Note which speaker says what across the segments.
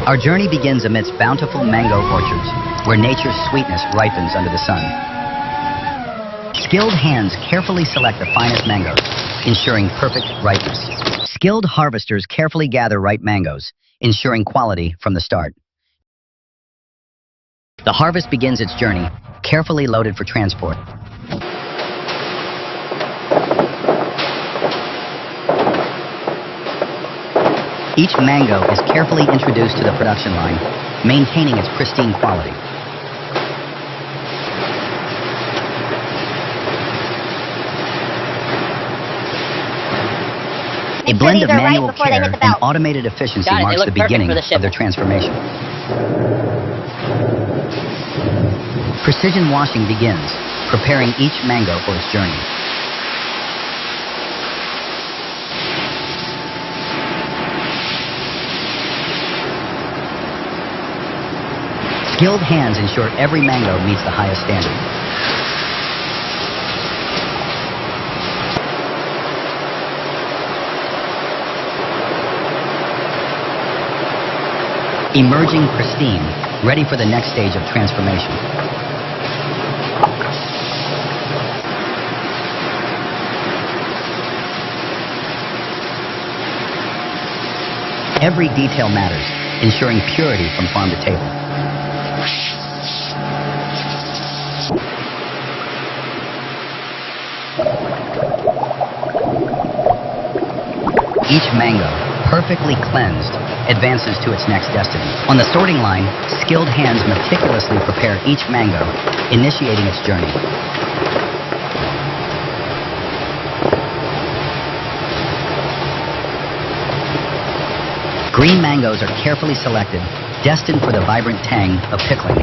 Speaker 1: Our journey begins amidst bountiful mango orchards, where nature's sweetness ripens under the sun. Skilled hands carefully select the finest mangoes, ensuring perfect ripeness. Skilled harvesters carefully gather ripe mangoes, ensuring quality from the start. The harvest begins its journey, carefully loaded for transport. Each mango is carefully introduced to the production line, maintaining its pristine quality. A blend of manual care and automated efficiency marks the beginning of their transformation. Precision washing begins, preparing each mango for its journey. Skilled hands ensure every mango meets the highest standard. Emerging pristine, ready for the next stage of transformation. Every detail matters, ensuring purity from farm to table. Each mango, perfectly cleansed, advances to its next destiny. On the sorting line, skilled hands meticulously prepare each mango, initiating its journey. Green mangoes are carefully selected, destined for the vibrant tang of pickling.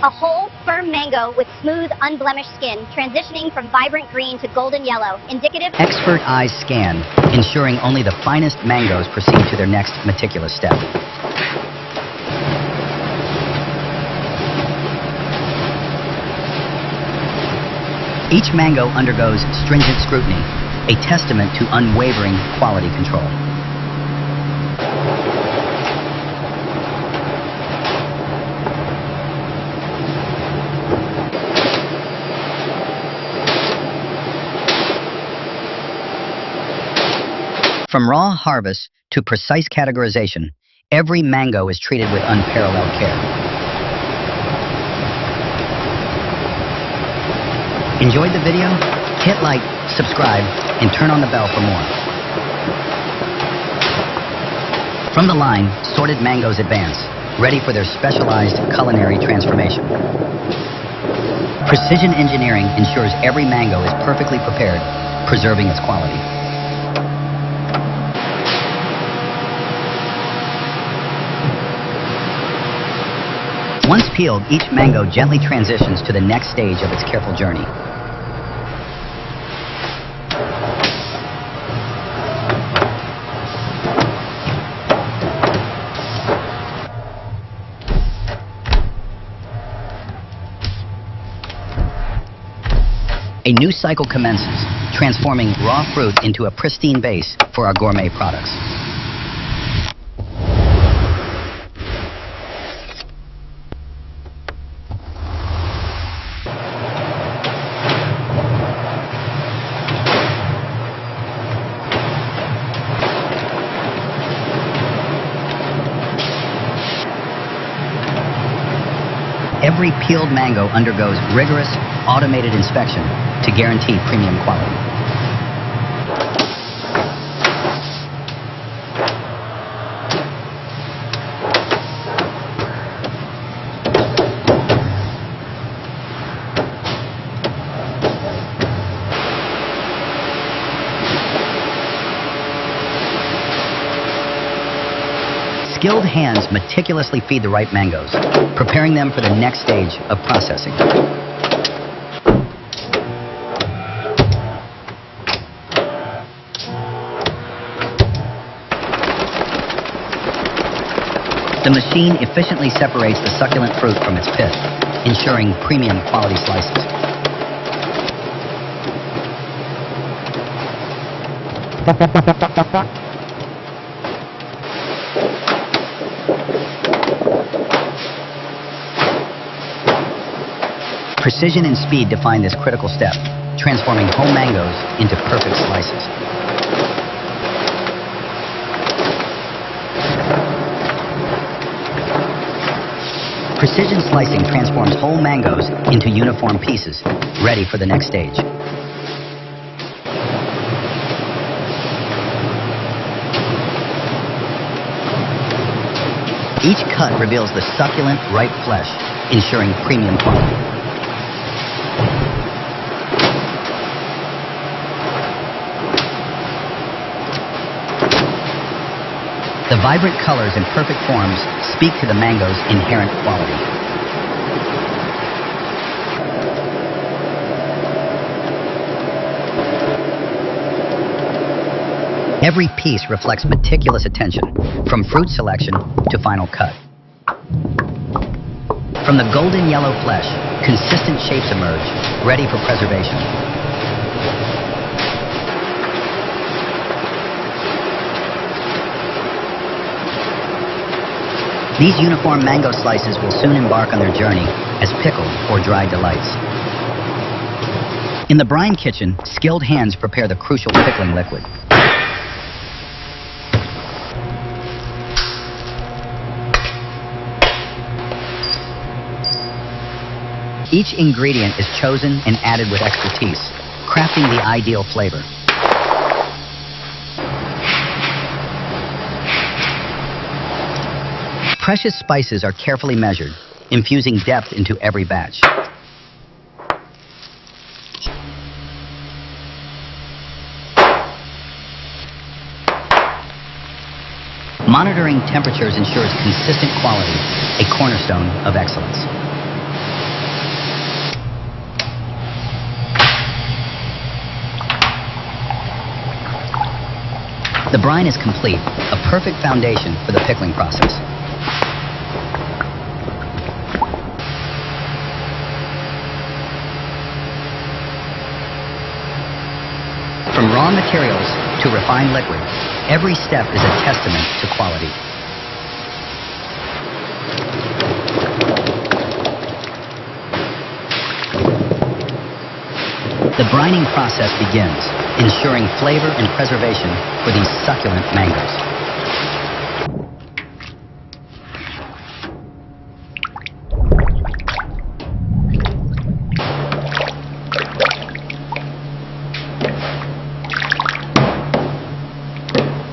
Speaker 2: A whole, firm mango with smooth, unblemished skin, transitioning from vibrant green to golden yellow, indicative...
Speaker 1: Expert eyes scan, ensuring only the finest mangoes proceed to their next meticulous step. Each mango undergoes stringent scrutiny, a testament to unwavering quality control. From raw harvest to precise categorization, every mango is treated with unparalleled care. Enjoyed the video? Hit like, subscribe, and turn on the bell for more. From the line, sorted mangoes advance, ready for their specialized culinary transformation. Precision engineering ensures every mango is perfectly prepared, preserving its quality. Once peeled, each mango gently transitions to the next stage of its careful journey. A new cycle commences, transforming raw fruit into a pristine base for our gourmet products. Every peeled mango undergoes rigorous, automated inspection to guarantee premium quality. Skilled hands meticulously feed the ripe mangoes, preparing them for the next stage of processing. The machine efficiently separates the succulent fruit from its pith, ensuring premium quality slices. Precision and speed define this critical step, transforming whole mangoes into perfect slices. Precision slicing transforms whole mangoes into uniform pieces, ready for the next stage. Each cut reveals the succulent, ripe flesh, ensuring premium quality. The vibrant colors and perfect forms speak to the mango's inherent quality. Every piece reflects meticulous attention, from fruit selection to final cut. From the golden yellow flesh, consistent shapes emerge, ready for preservation. These uniform mango slices will soon embark on their journey as pickled or dried delights. In the brine kitchen, skilled hands prepare the crucial pickling liquid. Each ingredient is chosen and added with expertise, crafting the ideal flavor. Precious spices are carefully measured, infusing depth into every batch. Monitoring temperatures ensures consistent quality, a cornerstone of excellence. The brine is complete, a perfect foundation for the pickling process. From raw materials to refined liquid, every step is a testament to quality. The brining process begins, ensuring flavor and preservation for these succulent mangoes.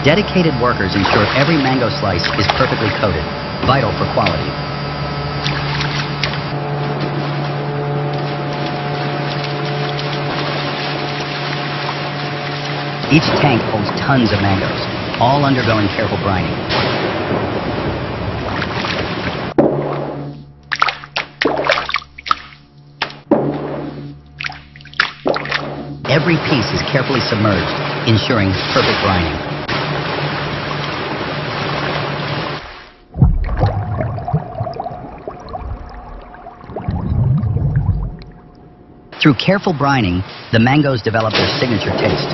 Speaker 1: Dedicated workers ensure every mango slice is perfectly coated, vital for quality. Each tank holds tons of mangoes, all undergoing careful brining. Every piece is carefully submerged, ensuring perfect brining. Through careful brining, the mangoes develop their signature taste.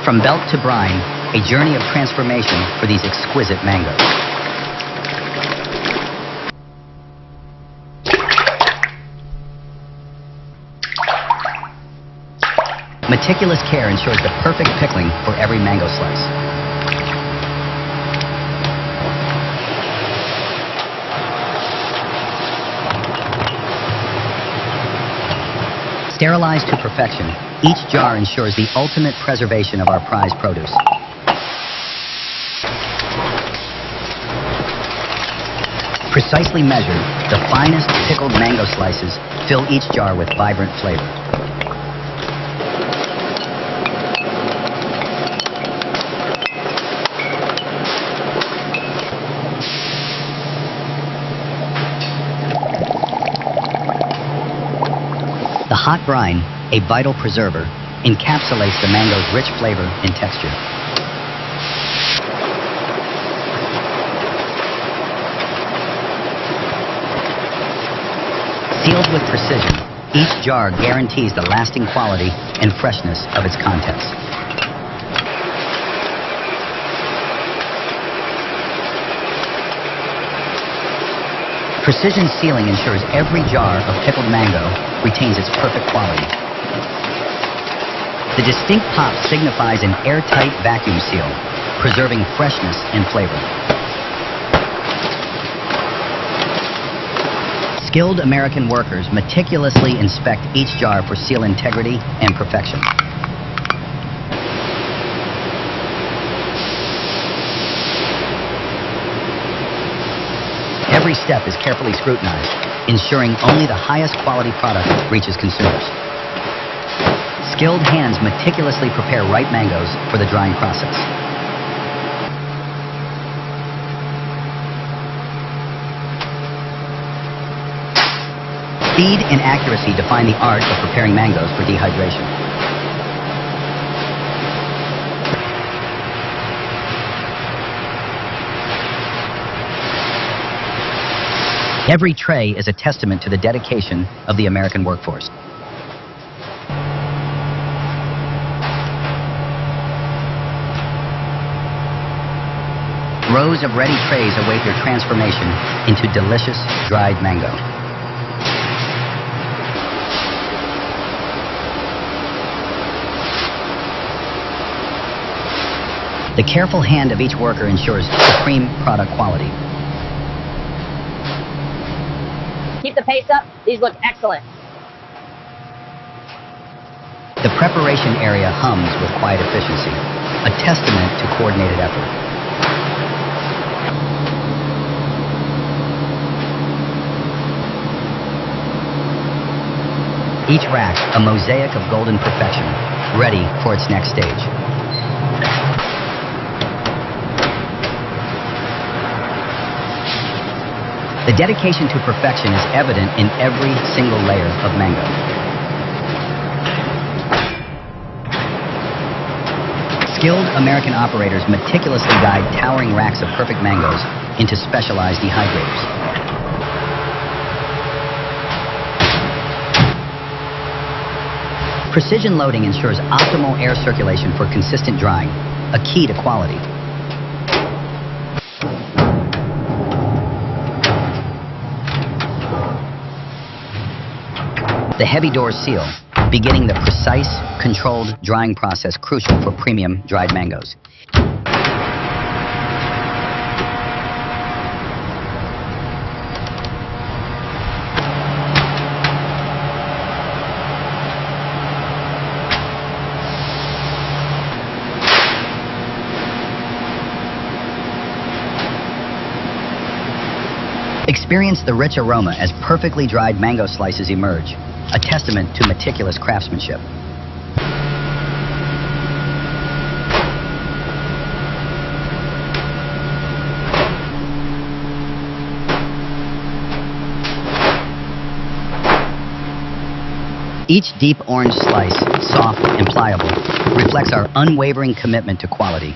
Speaker 1: From belt to brine, a journey of transformation for these exquisite mangoes. Meticulous care ensures the perfect pickling for every mango slice. Sterilized to perfection, each jar ensures the ultimate preservation of our prized produce. Precisely measured, the finest pickled mango slices fill each jar with vibrant flavor. The hot brine, a vital preserver, encapsulates the mango's rich flavor and texture. with precision, each jar guarantees the lasting quality and freshness of its contents. Precision sealing ensures every jar of pickled mango retains its perfect quality. The distinct pop signifies an airtight vacuum seal, preserving freshness and flavor. Skilled American workers meticulously inspect each jar for seal integrity and perfection. Every step is carefully scrutinized, ensuring only the highest quality product reaches consumers. Skilled hands meticulously prepare ripe mangoes for the drying process. Speed and accuracy define the art of preparing mangoes for dehydration. Every tray is a testament to the dedication of the American workforce. Rows of ready trays await their transformation into delicious dried mango. The careful hand of each worker ensures supreme product quality.
Speaker 3: Keep the pace up. These look excellent.
Speaker 1: The preparation area hums with quiet efficiency, a testament to coordinated effort. Each rack, a mosaic of golden perfection, ready for its next stage. The dedication to perfection is evident in every single layer of mango. Skilled American operators meticulously guide towering racks of perfect mangoes into specialized dehydrators. Precision loading ensures optimal air circulation for consistent drying, a key to quality. The heavy doors seal, beginning the precise, controlled drying process crucial for premium dried mangoes. Experience the rich aroma as perfectly dried mango slices emerge, a testament to meticulous craftsmanship. Each deep orange slice, soft and pliable, reflects our unwavering commitment to quality.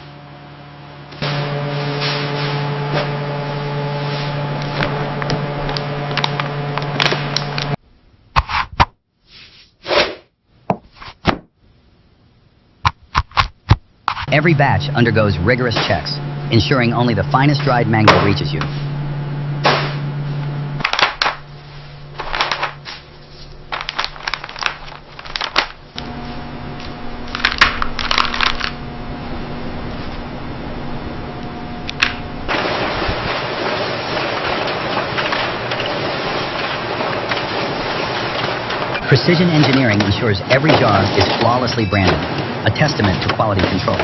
Speaker 1: Every batch undergoes rigorous checks, ensuring only the finest dried mango reaches you. Precision engineering ensures every jar is flawlessly branded, a testament to quality control.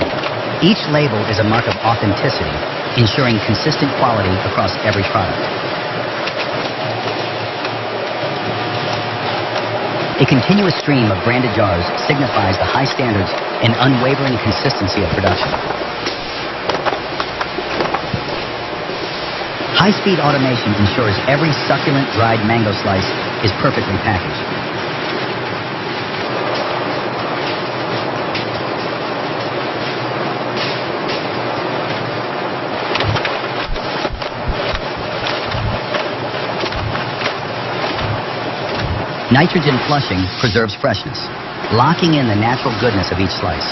Speaker 1: Each label is a mark of authenticity, ensuring consistent quality across every product. A continuous stream of branded jars signifies the high standards and unwavering consistency of production. High-speed automation ensures every succulent dried mango slice is perfectly packaged. Nitrogen flushing preserves freshness, locking in the natural goodness of each slice.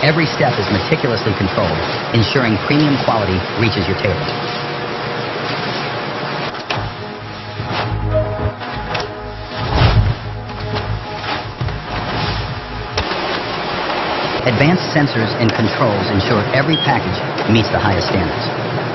Speaker 1: Every step is meticulously controlled, ensuring premium quality reaches your table. Advanced sensors and controls ensure every package meets the highest standards.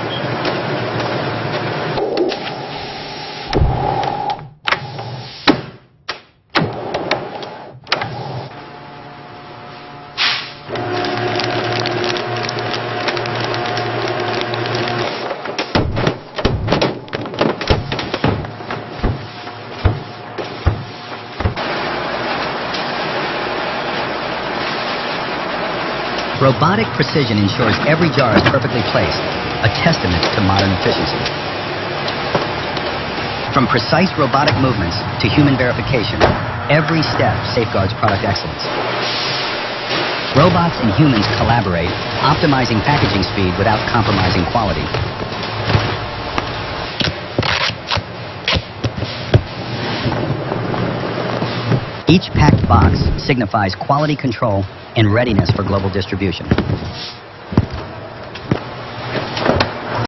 Speaker 1: Robotic precision ensures every jar is perfectly placed, a testament to modern efficiency. From precise robotic movements to human verification, every step safeguards product excellence. Robots and humans collaborate, optimizing packaging speed without compromising quality. Each packed box signifies quality control and readiness for global distribution.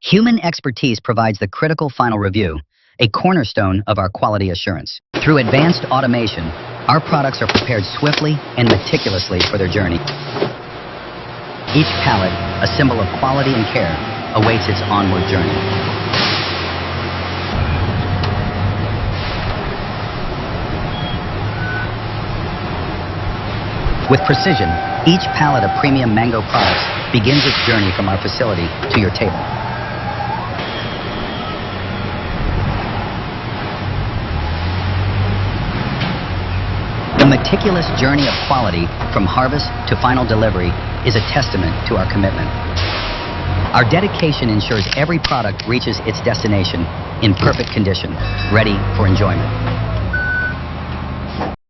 Speaker 1: Human expertise provides the critical final review, a cornerstone of our quality assurance. Through advanced automation, our products are prepared swiftly and meticulously for their journey. Each pallet, a symbol of quality and care, awaits its onward journey. With precision, each pallet of premium Mango products begins its journey from our facility to your table. The meticulous journey of quality from harvest to final delivery is a testament to our commitment. Our dedication ensures every product reaches its destination in perfect condition, ready for enjoyment.